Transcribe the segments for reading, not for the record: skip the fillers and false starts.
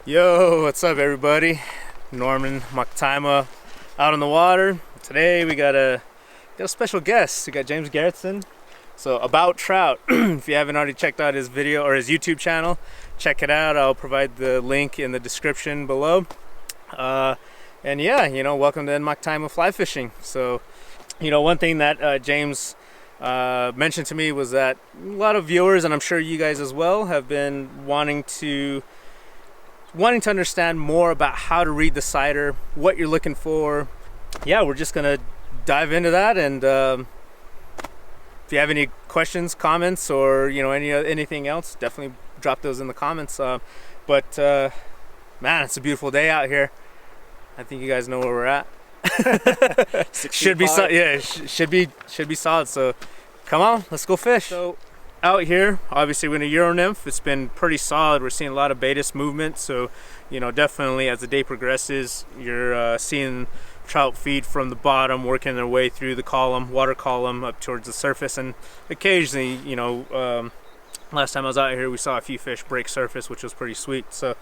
Yo, what's up everybody? NMaktima out on the water. Today we got a special guest. We got James Garretson. So about Trout. If you haven't already checked out his video or his YouTube channel, check it out. I'll provide the link in the description below. And yeah, welcome to NMaktima fly fishing. So, one thing that James mentioned to me was that a lot of viewers, and I'm sure you guys as well, have been wanting to understand more about how to read the sighter, what you're looking for. Yeah, we're just gonna dive into that, and if you have any questions, comments, or anything else, definitely drop those in the comments. But man, it's a beautiful day out here. I think you guys know where we're at. Should be solid. So come on, let's go fish. So out here, obviously with a Euro nymph, it's been pretty solid. We're seeing a lot of Baetis movement. So definitely as the day progresses, you're seeing trout feed from the bottom, working their way through the water column up towards the surface, and occasionally, last time I was out here, we saw a few fish break surface, which was pretty sweet. So,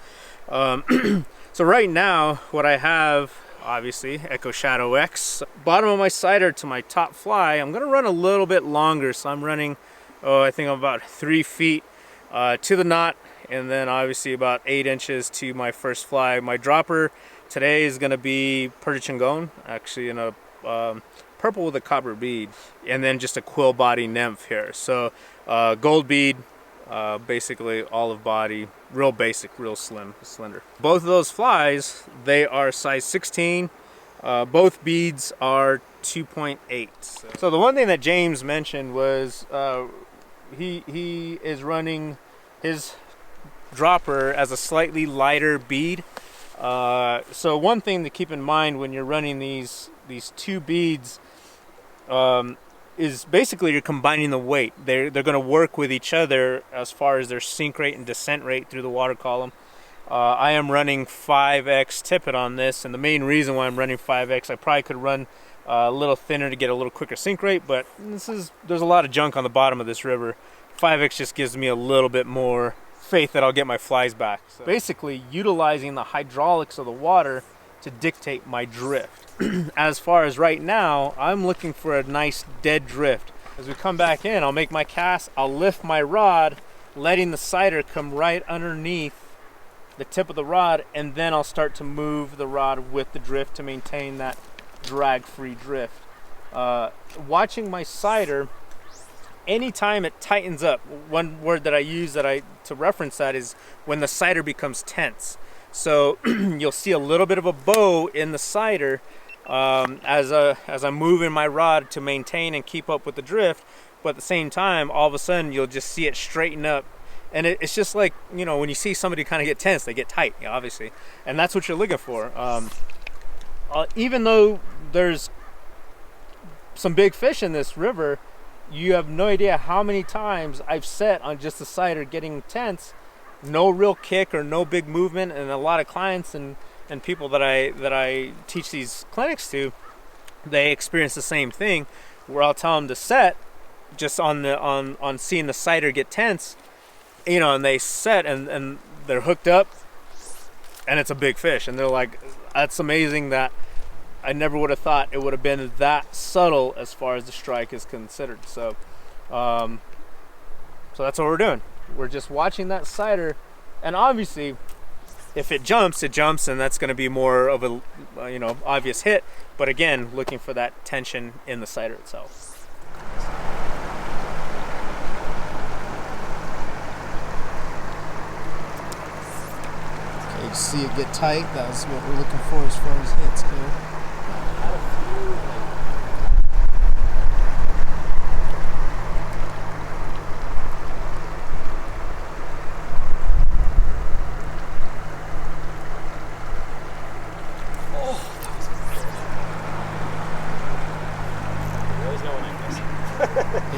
so right now, what I have, obviously, Echo Shadow X. Bottom of my sighter to my top fly, I'm gonna run a little bit longer, so I'm running, I think I'm about 3 feet to the knot, and then obviously about 8 inches to my first fly. My dropper today is going to be Pertichingon, actually in a purple with a copper bead, and then just a quill body nymph here. So gold bead, basically olive body, real basic, real slender. Both of those flies, they are size 16. Both beads are 2.8. So the one thing that James mentioned was he is running his dropper as a slightly lighter bead. So one thing to keep in mind when you're running these two beads is basically you're combining the weight. They're going to work with each other as far as their sink rate and descent rate through the water column. I am running 5X tippet on this, and the main reason why I'm running 5X, I probably could run a little thinner to get a little quicker sink rate, but there's a lot of junk on the bottom of this river. 5X just gives me a little bit more faith that I'll get my flies back. So basically utilizing the hydraulics of the water to dictate my drift. As far as right now, I'm looking for a nice dead drift. As we come back in, I'll make my cast, I'll lift my rod, letting the sighter come right underneath the tip of the rod, and then I'll start to move the rod with the drift to maintain that drag-free drift. Watching my sighter, anytime it tightens up, one word that I use to reference that is when the sighter becomes tense. So you'll see a little bit of a bow in the sighter as I'm moving my rod to maintain and keep up with the drift, but at the same time, all of a sudden you'll just see it straighten up, and it's just like when you see somebody kind of get tense, they get tight, obviously, and that's what you're looking for. Even though there's some big fish in this river, you have no idea how many times I've set on just the sighter getting tense, no real kick or no big movement, and a lot of clients and people that I teach these clinics to, they experience the same thing, where I'll tell them to set just on seeing the sighter get tense, and they set and they're hooked up, and it's a big fish, and they're like, that's amazing that I never would have thought it would have been that subtle as far as the strike is considered. So so that's what we're doing. We're just watching that sighter, and obviously if it jumps, and that's going to be more of a obvious hit, but again, looking for that tension in the sighter itself. Okay, you see it get tight. That's what we're looking for as far as hits go.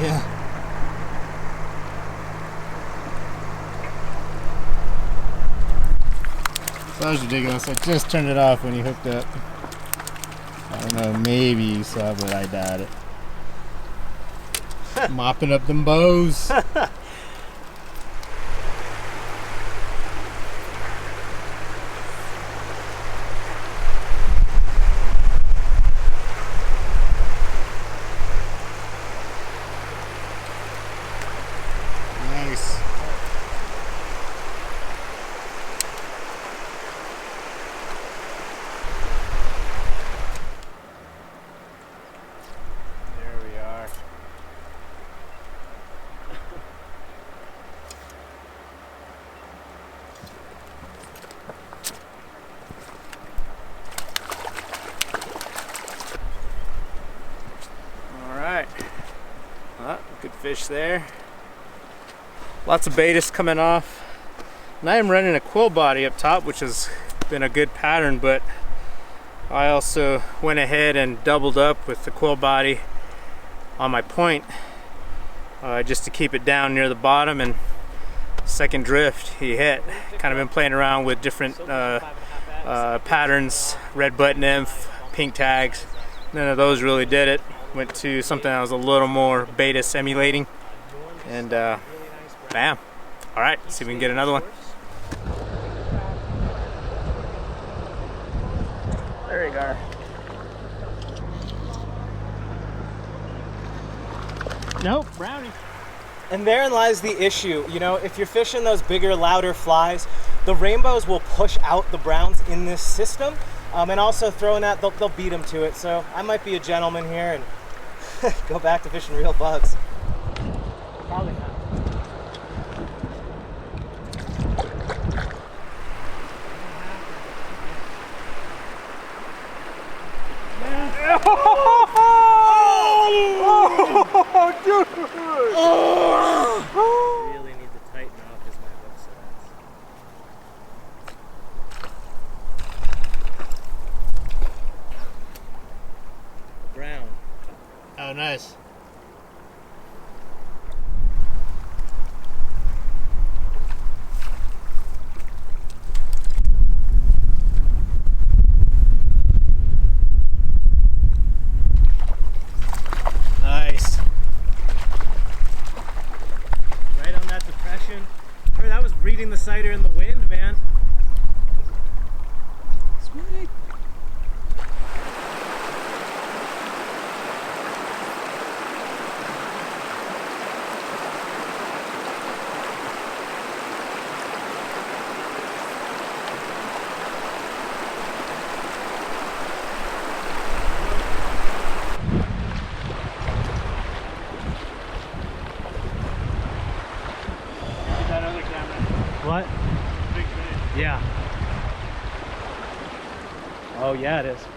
Yeah. That was ridiculous. I just turned it off when he hooked up. I don't know, maybe you saw, but I doubt it. Mopping up them bows. fish there. Lots of Betas coming off. And I am running a quill body up top, which has been a good pattern, but I also went ahead and doubled up with the quill body on my point just to keep it down near the bottom, and second drift he hit. Kind of been playing around with different patterns, red butt nymph, pink tags. None of those really did it. Went to something that was a little more beta simulating, and bam. All right, see if we can get another one. There you go. Nope, brownie. And therein lies the issue. You know, if you're fishing those bigger, louder flies, the rainbows will push out the browns in this system. And also throwing that, they'll beat them to it. So I might be a gentleman here and go back to fishing real bugs. Probably not. Oh, dude! Really need to tighten up is my hook size. Brown. Oh, nice. Nice. Right on that depression. I mean, that was reading the sighter in the wind, man. Sweet. That other camera. What? Big fish. Yeah. Oh yeah, it is.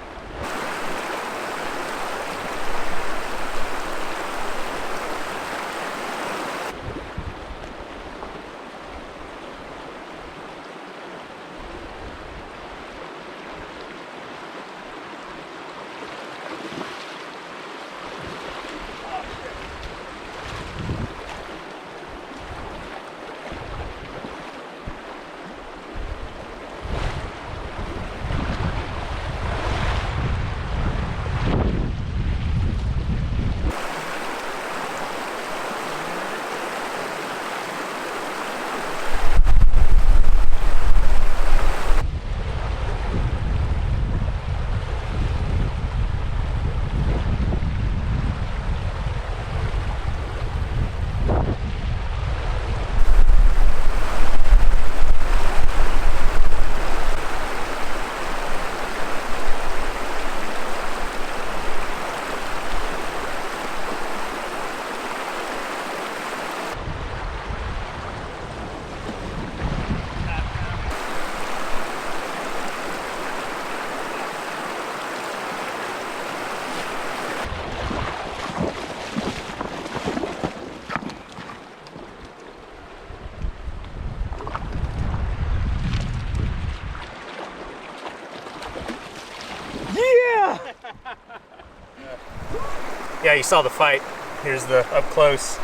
Yeah, you saw the fight. Here's the up close.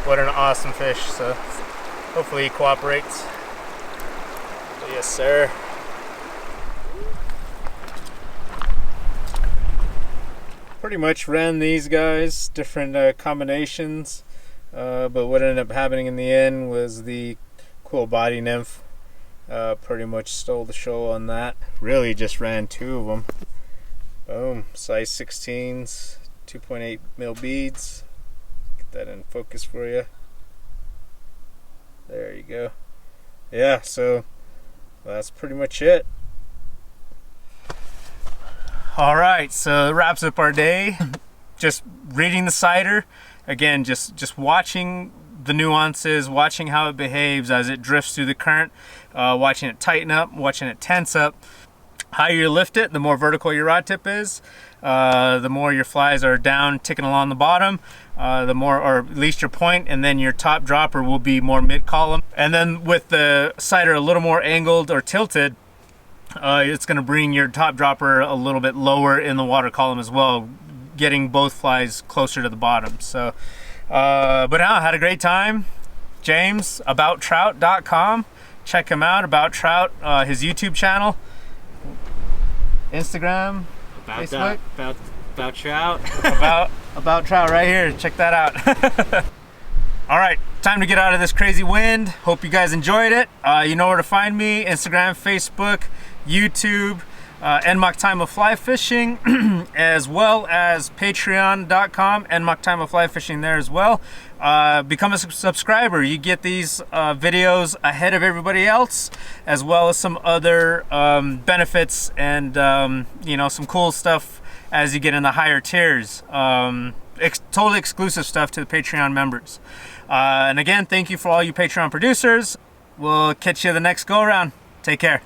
What an awesome fish. So hopefully he cooperates. But yes, sir. Pretty much ran these guys, different combinations. But what ended up happening in the end was the quill body nymph pretty much stole the show on that. Really just ran two of them. Boom, size 16s, 2.8 mil beads. Get that in focus for you. There you go. Yeah, so that's pretty much it. All right, so that wraps up our day. Just reading the cider. Again, just watching the nuances, watching how it behaves as it drifts through the current, watching it tighten up, watching it tense up. higher you lift it, the more vertical your rod tip is, the more your flies are down ticking along the bottom, the more, or at least your point, and then your top dropper will be more mid-column. And then with the sighter a little more angled or tilted, it's going to bring your top dropper a little bit lower in the water column as well, getting both flies closer to the bottom. So, but now I had a great time. James, abouttrout.com. Check him out, About Trout, his YouTube channel, Instagram, Facebook. About Trout. about Trout right here. Check that out. All right, time to get out of this crazy wind. Hope you guys enjoyed it. You know where to find me: Instagram, Facebook, YouTube, NMaktima Fly Fishing, as well as Patreon.com, NMaktima Fly Fishing there as well. Become a subscriber. You get these videos ahead of everybody else, as well as some other benefits and you know, some cool stuff as you get in the higher tiers. Totally exclusive stuff to the Patreon members. And again, thank you for all you Patreon producers. We'll catch you the next go around. Take care.